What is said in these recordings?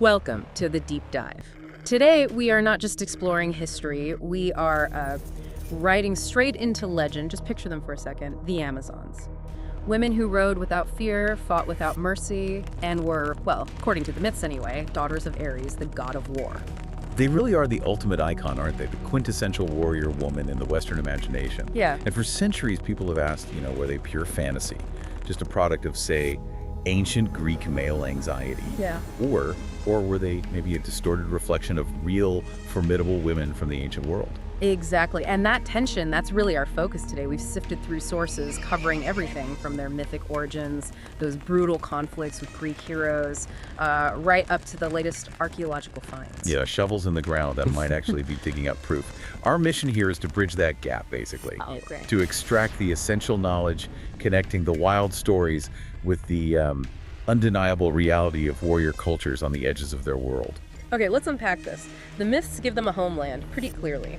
Welcome to the Deep Dive. Today, we are not just exploring history, we are riding straight into legend. Just picture them for a second, the Amazons. Women who rode without fear, fought without mercy, and were, well, according to the myths anyway, daughters of Ares, the god of war. They really are the ultimate icon, aren't they? The quintessential warrior woman in the Western imagination. Yeah. And for centuries, people have asked, were they pure fantasy? Just a product of, say, ancient Greek male anxiety? Yeah. Or were they maybe a distorted reflection of real, formidable women from the ancient world? Exactly. And that tension, that's really our focus today. We've sifted through sources covering everything from their mythic origins, those brutal conflicts with Greek heroes, right up to the latest archaeological finds. Yeah, shovels in the ground that might actually be digging up proof. Our mission here is to bridge that gap, basically. Oh, great. To extract the essential knowledge, connecting the wild stories with the undeniable reality of warrior cultures on the edges of their world. Okay, let's unpack this. The myths give them a homeland pretty clearly.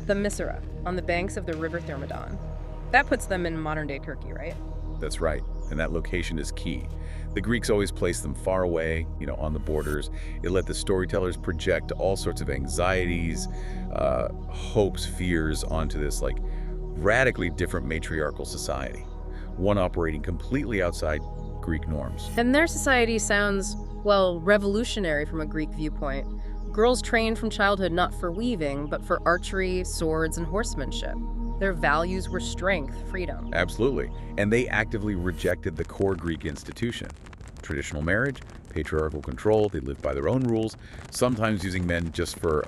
The Misra, on the banks of the river Thermodon. That puts them in modern-day Turkey, right? That's right, and that location is key. The Greeks always placed them far away, on the borders. It let the storytellers project all sorts of anxieties, hopes, fears onto this, radically different matriarchal society, one operating completely outside Greek norms. And their society sounds, well, revolutionary from a Greek viewpoint. Girls trained from childhood not for weaving, but for archery, swords, and horsemanship. Their values were strength, freedom. Absolutely. And they actively rejected the core Greek institution. Traditional marriage, patriarchal control, they lived by their own rules, sometimes using men just for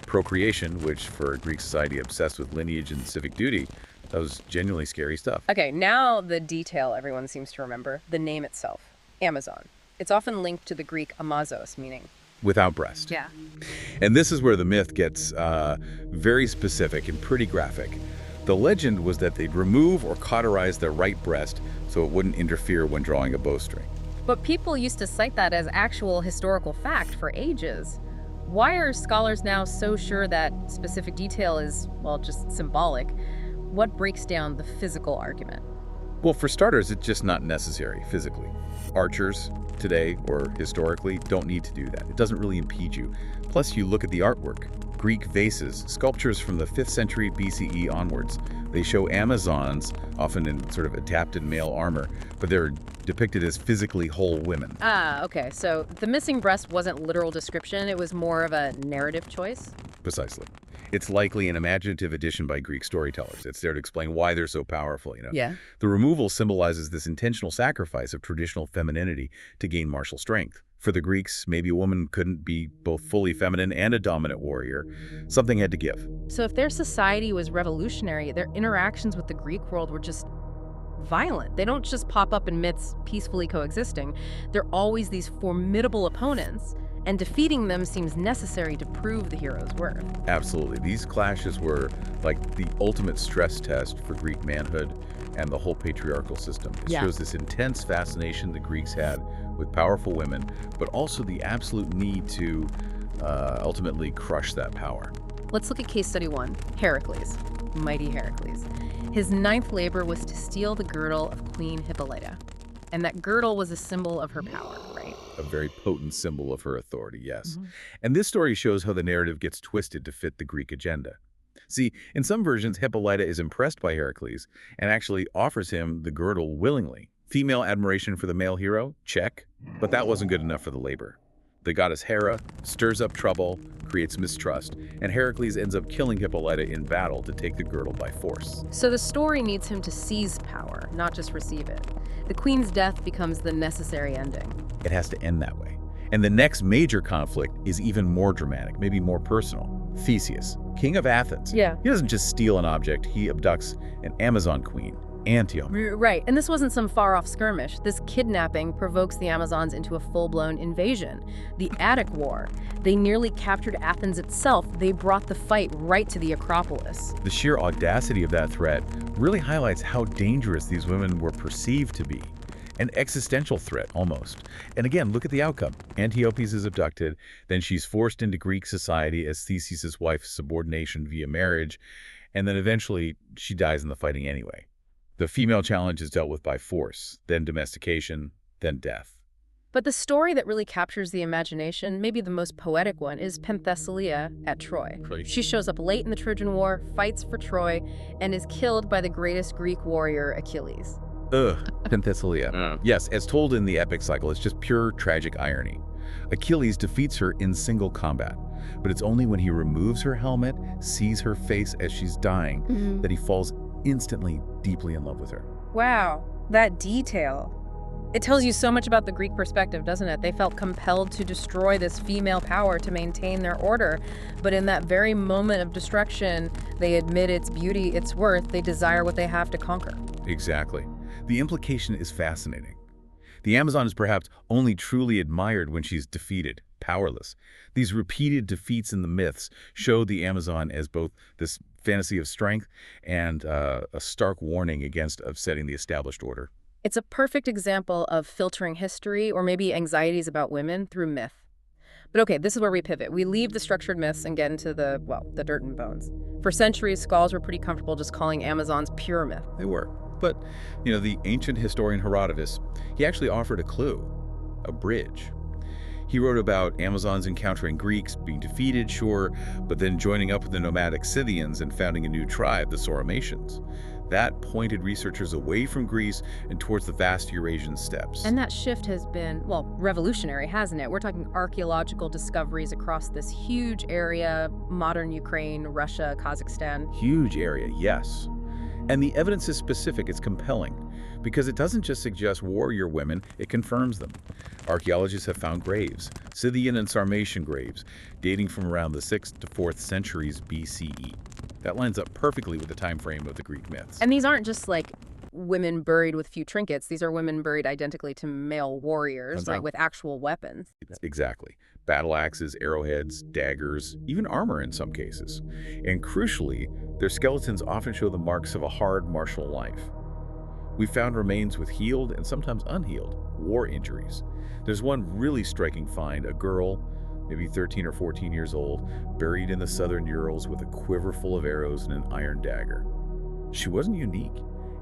procreation, which for a Greek society obsessed with lineage and civic duty, that was genuinely scary stuff. Okay, now the detail everyone seems to remember, the name itself, Amazon. It's often linked to the Greek amazos, meaning Without breast. yeah. And this is where the myth gets very specific and pretty graphic. The legend was that they'd remove or cauterize their right breast so it wouldn't interfere when drawing a bowstring. But people used to cite that as actual historical fact for ages. Why are scholars now so sure that specific detail is, well, just symbolic? What breaks down the physical argument? Well, for starters, it's just not necessary physically. Archers today, or historically, don't need to do that. It doesn't really impede you. Plus, you look at the artwork. Greek vases, sculptures from the 5th century BCE onwards. They show Amazons, often in sort of adapted male armor, but they're depicted as physically whole women. Ah, okay. So the missing breast wasn't literal description, it was more of a narrative choice? Precisely. It's likely an imaginative addition by Greek storytellers. It's there to explain why they're so powerful, Yeah. The removal symbolizes this intentional sacrifice of traditional femininity to gain martial strength. For the Greeks, maybe a woman couldn't be both fully feminine and a dominant warrior. Something had to give. So if their society was revolutionary, their interactions with the Greek world were just violent. They don't just pop up in myths peacefully coexisting. They're always these formidable opponents, and defeating them seems necessary to prove the hero's worth. Absolutely. These clashes were like the ultimate stress test for Greek manhood and the whole patriarchal system. It Yeah. shows this intense fascination the Greeks had with powerful women, but also the absolute need to ultimately crush that power. Let's look at case study 1, Heracles, mighty Heracles. His 9th labor was to steal the girdle of Queen Hippolyta. And that girdle was a symbol of her power, right? A very potent symbol of her authority, yes. And this story shows how the narrative gets twisted to fit the Greek agenda. See, in some versions, Hippolyta is impressed by Heracles and actually offers him the girdle willingly. Female admiration for the male hero? Check. But that wasn't good enough for the labor. The goddess Hera stirs up trouble, creates mistrust, and Heracles ends up killing Hippolyta in battle to take the girdle by force. So the story needs him to seize power, not just receive it. The queen's death becomes the necessary ending. It has to end that way. And the next major conflict is even more dramatic, maybe more personal. Theseus, king of Athens. Yeah. He doesn't just steal an object, he abducts an Amazon queen, Antiope. Right, and this wasn't some far-off skirmish. This kidnapping provokes the Amazons into a full-blown invasion. The Attic War. They nearly captured Athens itself. They brought the fight right to the Acropolis. The sheer audacity of that threat really highlights how dangerous these women were perceived to be. An existential threat, almost. And again, look at the outcome. Antiope is abducted, then she's forced into Greek society as Theseus' wife's subordination via marriage, and then eventually she dies in the fighting anyway. The female challenge is dealt with by force, then domestication, then death. But the story that really captures the imagination, maybe the most poetic one, is Penthesilea at Troy. Right. She shows up late in the Trojan War, fights for Troy, and is killed by the greatest Greek warrior, Achilles. Ugh, Penthesilea. Yes, as told in the epic cycle, it's just pure tragic irony. Achilles defeats her in single combat, but it's only when he removes her helmet, sees her face as she's dying, that he falls instantly deeply in love with her. Wow, that detail. It tells you so much about the Greek perspective, doesn't it? They felt compelled to destroy this female power to maintain their order. But in that very moment of destruction, they admit its beauty, its worth. They desire what they have to conquer. Exactly. The implication is fascinating. The Amazon is perhaps only truly admired when she's defeated, powerless. These repeated defeats in the myths show the Amazon as both this fantasy of strength and a stark warning against upsetting the established order. It's a perfect example of filtering history or maybe anxieties about women through myth. But okay, this is where we pivot. We leave the structured myths and get into the dirt and bones. For centuries, scholars were pretty comfortable just calling Amazons pure myth. They were. But, the ancient historian Herodotus, he actually offered a clue, a bridge. He wrote about Amazons encountering Greeks, being defeated, sure, but then joining up with the nomadic Scythians and founding a new tribe, the Sarmatians. That pointed researchers away from Greece and towards the vast Eurasian steppes. And that shift has been, revolutionary, hasn't it? We're talking archaeological discoveries across this huge area, modern Ukraine, Russia, Kazakhstan. Huge area, yes. And the evidence is specific, it's compelling, because it doesn't just suggest warrior women, it confirms them. Archaeologists have found graves, Scythian and Sarmatian graves, dating from around the 6th to 4th centuries BCE. That lines up perfectly with the time frame of the Greek myths. And these aren't just like women buried with few trinkets. These are women buried identically to male warriors, right, with actual weapons. Exactly. Battle axes, arrowheads, daggers, even armor in some cases. And crucially, their skeletons often show the marks of a hard martial life. We found remains with healed and sometimes unhealed war injuries. There's one really striking find, a girl, maybe 13 or 14 years old, buried in the southern Urals with a quiver full of arrows and an iron dagger. She wasn't unique.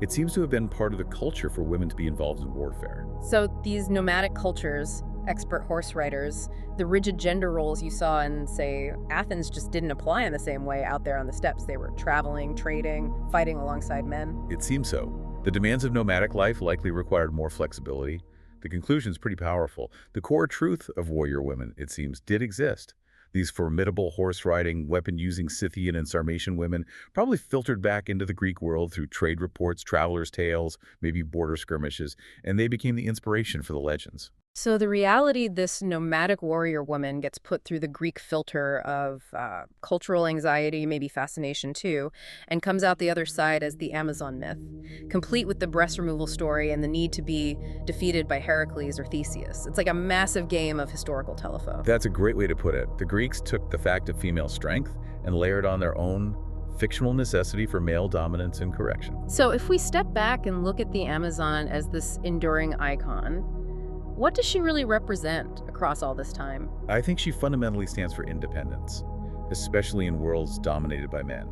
It seems to have been part of the culture for women to be involved in warfare. So these nomadic cultures, expert horse riders, the rigid gender roles you saw in, say, Athens just didn't apply in the same way out there on the steppes. They were traveling, trading, fighting alongside men. It seems so. The demands of nomadic life likely required more flexibility. The conclusion's pretty powerful. The core truth of warrior women, it seems, did exist. These formidable horse-riding, weapon-using Scythian and Sarmatian women probably filtered back into the Greek world through trade reports, travelers' tales, maybe border skirmishes, and they became the inspiration for the legends. So the reality this nomadic warrior woman gets put through the Greek filter of cultural anxiety, maybe fascination too, and comes out the other side as the Amazon myth, complete with the breast removal story and the need to be defeated by Heracles or Theseus. It's like a massive game of historical telephone. That's a great way to put it. The Greeks took the fact of female strength and layered on their own fictional necessity for male dominance and correction. So if we step back and look at the Amazon as this enduring icon, what does she really represent across all this time? I think she fundamentally stands for independence, especially in worlds dominated by men.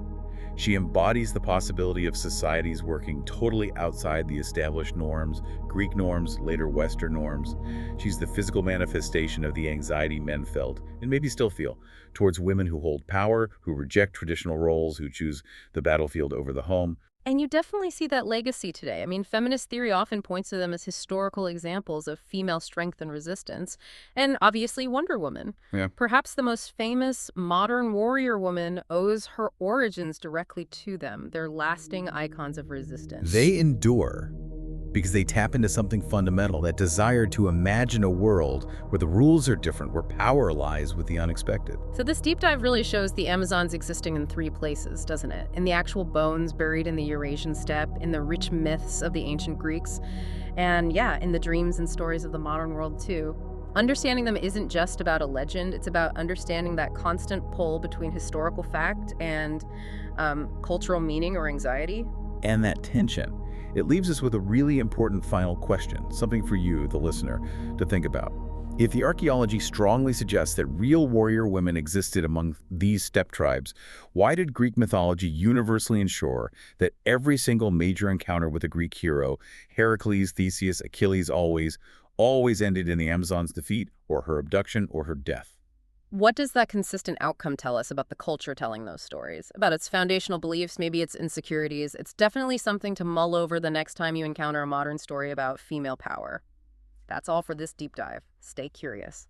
She embodies the possibility of societies working totally outside the established norms, Greek norms, later Western norms. She's the physical manifestation of the anxiety men felt, and maybe still feel, towards women who hold power, who reject traditional roles, who choose the battlefield over the home. And you definitely see that legacy today. I mean, feminist theory often points to them as historical examples of female strength and resistance, and obviously Wonder Woman. Yeah. Perhaps the most famous modern warrior woman owes her origins directly to them. They're lasting icons of resistance. They endure because they tap into something fundamental, that desire to imagine a world where the rules are different, where power lies with the unexpected. So this deep dive really shows the Amazons existing in 3 places, doesn't it? In the actual bones buried in the Eurasian steppe, in the rich myths of the ancient Greeks, and in the dreams and stories of the modern world too. Understanding them isn't just about a legend, it's about understanding that constant pull between historical fact and cultural meaning or anxiety. And that tension. It leaves us with a really important final question, something for you, the listener, to think about. If the archaeology strongly suggests that real warrior women existed among these steppe tribes, why did Greek mythology universally ensure that every single major encounter with a Greek hero, Heracles, Theseus, Achilles always ended in the Amazon's defeat or her abduction or her death. What does that consistent outcome tell us about the culture telling those stories? About its foundational beliefs, maybe its insecurities? It's definitely something to mull over the next time you encounter a modern story about female power. That's all for this deep dive. Stay curious.